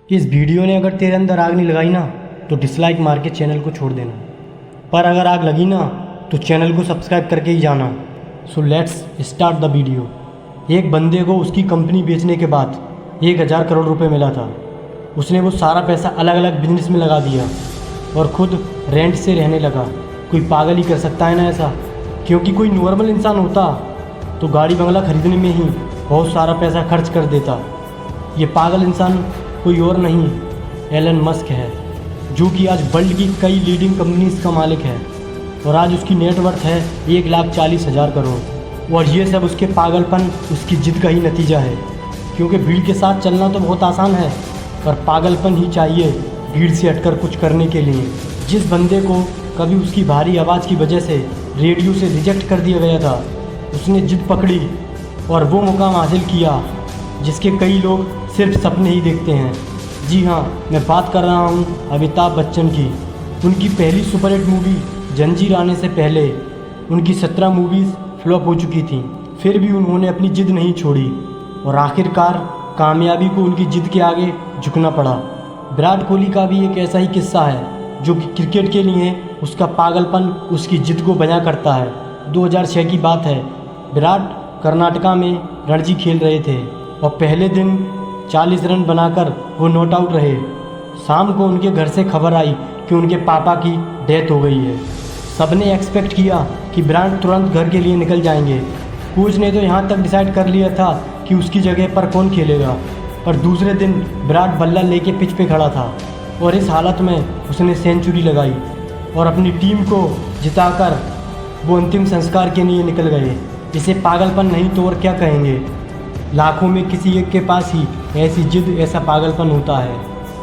इस वीडियो ने अगर तेरे अंदर आग नहीं लगाई ना तो डिसलाइक मार के चैनल को छोड़ देना, पर अगर आग लगी ना तो चैनल को सब्सक्राइब करके ही जाना। So let's start the video. एक बंदे को उसकी कंपनी बेचने के बाद 1000 करोड़ रुपए मिला था। उसने वो सारा पैसा अलग अलग बिजनेस में लगा दिया और ख़ुद रेंट से रहने लगा। कोई पागल ही कर सकता है ना ऐसा, क्योंकि कोई नॉर्मल इंसान होता तो गाड़ी बंगला खरीदने में ही बहुत सारा पैसा खर्च कर देता। ये पागल इंसान कोई और नहीं एलन मस्क है, जो कि आज वर्ल्ड की कई लीडिंग कंपनीज का मालिक है और आज उसकी नेटवर्थ है 1,40,000 करोड़। और ये सब उसके पागलपन, उसकी जिद का ही नतीजा है। क्योंकि भीड़ के साथ चलना तो बहुत आसान है, पर पागलपन ही चाहिए भीड़ से हटकर कुछ करने के लिए। जिस बंदे को कभी उसकी भारी आवाज़ की वजह से रेडियो से रिजेक्ट कर दिया गया था, उसने जिद पकड़ी और वो मुकाम हासिल किया जिसके कई लोग सिर्फ सपने ही देखते हैं। जी हाँ, मैं बात कर रहा हूँ अमिताभ बच्चन की। उनकी पहली सुपरहिट मूवी जंजीर आने से पहले उनकी 17 मूवीज़ फ्लॉप हो चुकी थीं। फिर भी उन्होंने अपनी जिद नहीं छोड़ी और आखिरकार कामयाबी को उनकी जिद के आगे झुकना पड़ा। विराट कोहली का भी एक ऐसा ही किस्सा है, जो कि क्रिकेट के लिए उसका पागलपन उसकी जिद को बयां करता है। 2006 की बात है, विराट कर्नाटका में रणजी खेल रहे थे और पहले दिन 40 रन बनाकर वो नॉट आउट रहे। शाम को उनके घर से खबर आई कि उनके पापा की डेथ हो गई है। सबने एक्सपेक्ट किया कि विराट तुरंत घर के लिए निकल जाएंगे। कोच ने तो यहाँ तक डिसाइड कर लिया था कि उसकी जगह पर कौन खेलेगा, पर दूसरे दिन विराट बल्ला लेके पिच पे खड़ा था और इस हालत में उसने सेंचुरी लगाई और अपनी टीम को जिताकर वो अंतिम संस्कार के लिए निकल गए। इसे पागलपन नहीं तो और क्या कहेंगे। लाखों में किसी एक के पास ही ऐसी जिद, ऐसा पागलपन होता है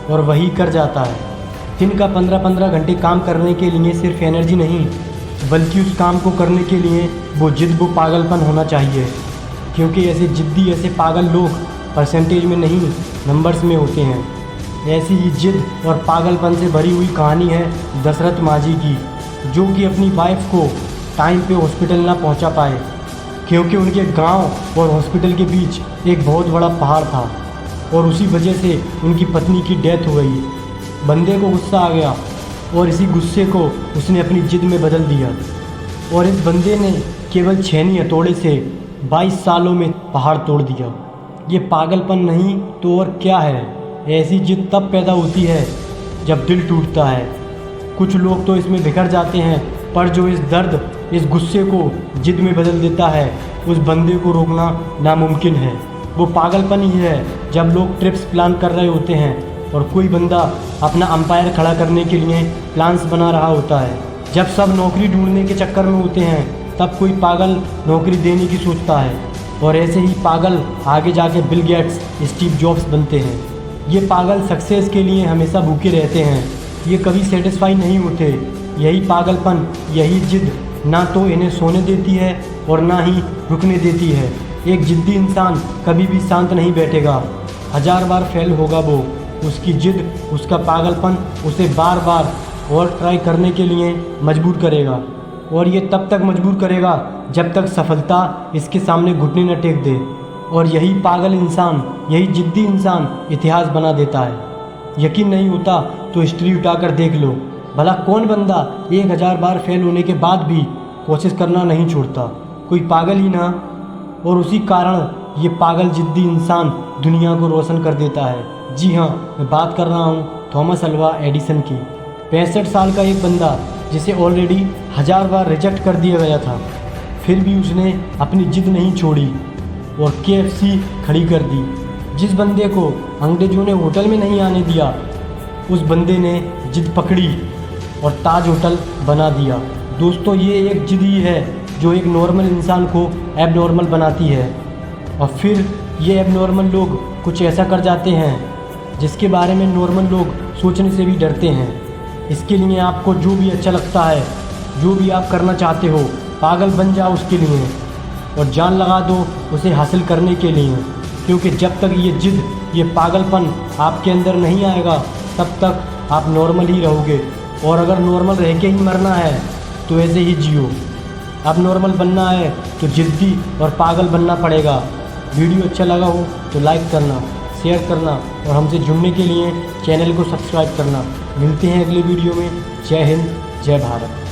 और वही कर जाता है। दिन का 15-15 घंटे काम करने के लिए सिर्फ एनर्जी नहीं, बल्कि उस काम को करने के लिए वो जिद, वो पागलपन होना चाहिए। क्योंकि ऐसे जिद्दी, ऐसे पागल लोग परसेंटेज में नहीं, नंबर्स में होते हैं। ऐसी ही जिद और पागलपन से भरी हुई कहानी है दशरथ माझी की, जो कि अपनी वाइफ को टाइम पे हॉस्पिटल ना पहुंचा पाए, क्योंकि उनके गांव और हॉस्पिटल के बीच एक बहुत बड़ा पहाड़ था और उसी वजह से उनकी पत्नी की डेथ हो गई। बंदे को गुस्सा आ गया और इसी गुस्से को उसने अपनी जिद में बदल दिया और इस बंदे ने केवल छेनी हथौड़े से 22 सालों में पहाड़ तोड़ दिया। ये पागलपन नहीं तो और क्या है। ऐसी जिद तब पैदा होती है जब दिल टूटता है। कुछ लोग तो इसमें बिखर जाते हैं, पर जो इस दर्द, इस गुस्से को जिद में बदल देता है, उस बंदे को रोकना नामुमकिन है। वो पागलपन ही है जब लोग ट्रिप्स प्लान कर रहे होते हैं और कोई बंदा अपना अंपायर खड़ा करने के लिए प्लान्स बना रहा होता है। जब सब नौकरी ढूंढने के चक्कर में होते हैं, तब कोई पागल नौकरी देने की सोचता है और ऐसे ही पागल आगे जाके बिल गेट्स, स्टीव जॉब्स बनते हैं। ये पागल सक्सेस के लिए हमेशा भूखे रहते हैं, ये कभी सेटिस्फाई नहीं होते। यही पागलपन, यही जिद ना तो इन्हें सोने देती है और ना ही रुकने देती है। एक जिद्दी इंसान कभी भी शांत नहीं बैठेगा, 1000 बार फेल होगा वो। उसकी जिद, उसका पागलपन उसे बार बार और ट्राई करने के लिए मजबूर करेगा और ये तब तक मजबूर करेगा जब तक सफलता इसके सामने घुटने न टेक दे। और यही पागल इंसान, यही जिद्दी इंसान इतिहास बना देता है। यकीन नहीं होता तो हिस्ट्री उठाकर देख लो, भला कौन बंदा 1000 बार फेल होने के बाद भी कोशिश करना नहीं छोड़ता। कोई पागल ही ना। और उसी कारण ये पागल जिद्दी इंसान दुनिया को रोशन कर देता है। जी हाँ, मैं बात कर रहा हूँ थॉमस अल्वा एडिसन की। 65 साल का एक बंदा जिसे ऑलरेडी 1000 बार रिजेक्ट कर दिया गया था, फिर भी उसने अपनी जिद नहीं छोड़ी और KFC खड़ी कर दी। जिस बंदे को अंग्रेजों ने होटल में नहीं आने दिया, उस बंदे ने जिद पकड़ी और ताज होटल बना दिया। दोस्तों, ये एक जिद ही है जो एक नॉर्मल इंसान को एबनॉर्मल बनाती है और फिर ये एबनॉर्मल लोग कुछ ऐसा कर जाते हैं जिसके बारे में नॉर्मल लोग सोचने से भी डरते हैं। इसके लिए आपको जो भी अच्छा लगता है, जो भी आप करना चाहते हो, पागल बन जाओ उसके लिए और जान लगा दो उसे हासिल करने के लिए। क्योंकि जब तक ये जिद, ये पागलपन आपके अंदर नहीं आएगा, तब तक आप नॉर्मल ही रहोगे। और अगर नॉर्मल रह के ही मरना है तो ऐसे ही जियो। अब नॉर्मल बनना है तो जिद्दी और पागल बनना पड़ेगा। वीडियो अच्छा लगा हो तो लाइक करना, शेयर करना और हमसे जुड़ने के लिए चैनल को सब्सक्राइब करना। मिलते हैं अगले वीडियो में। जय हिंद, जय भारत।